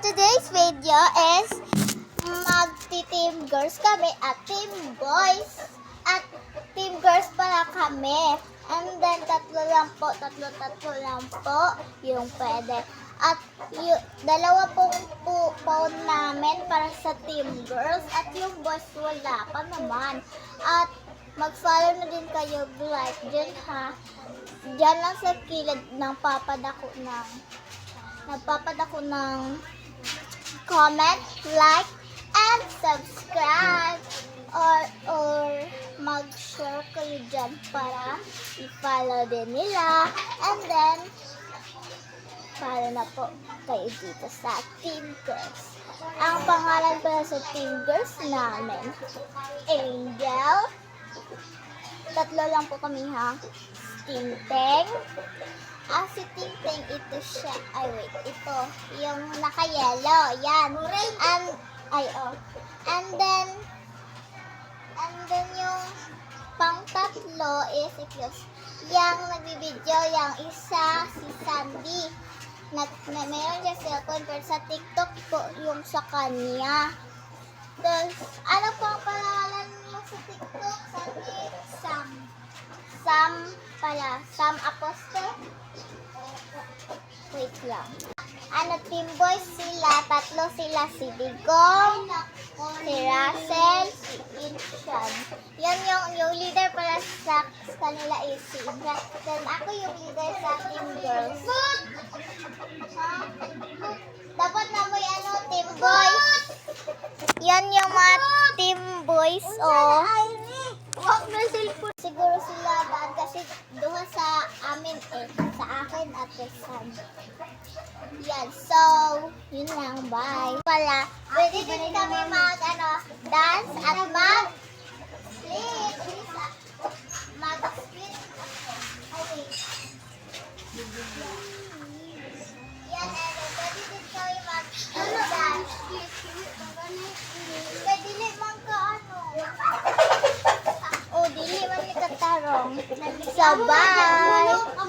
today's video is magti-team girls kami at team boys. At team girls pala kami. And then tatlo lang po yung pwede. At dalawa pong phone namin para sa team girls at yung boys wala pa naman. At mag-follow na din kayo, like dyan ha. Dyan lang sa kilid ng nagpapadako ng comment, like, and subscribe. Or mag-share kayo dyan para i-follow din nila. And then, follow na po kayo dito sa Team Girls. Ang pangalan pala sa Team Girls namin, Angel. Tatlo lang po kami ha. Tinteng. Si Tinteng, ito siya. Ito. Yung naka-yellow. Yan. And then yung pang-tatlo is yung nagbibideo, yung isa, si Sandy. Mayroon siya cellphone, pero sa TikTok po yung sa kanya. Tapos, ano po ang pangalan mo sa TikTok? Sam Apostle? Wait lang. Team boys sila, tatlo sila, si Digong, si Russell, si Inshan. Yan yung leader para sa kanila is si Indra. Then ako yung leader sa team girls. Dapat na mo team boys. Yan yung mga team boys, Siguro sila daan kasi doon sa amin sa akin at San. Yan, so, yun lang, bye. Pala, pwede din kami dance at mag-split. Yan, pwede din kami mag-dance. Pwede din dili man ni katarong. So, bye!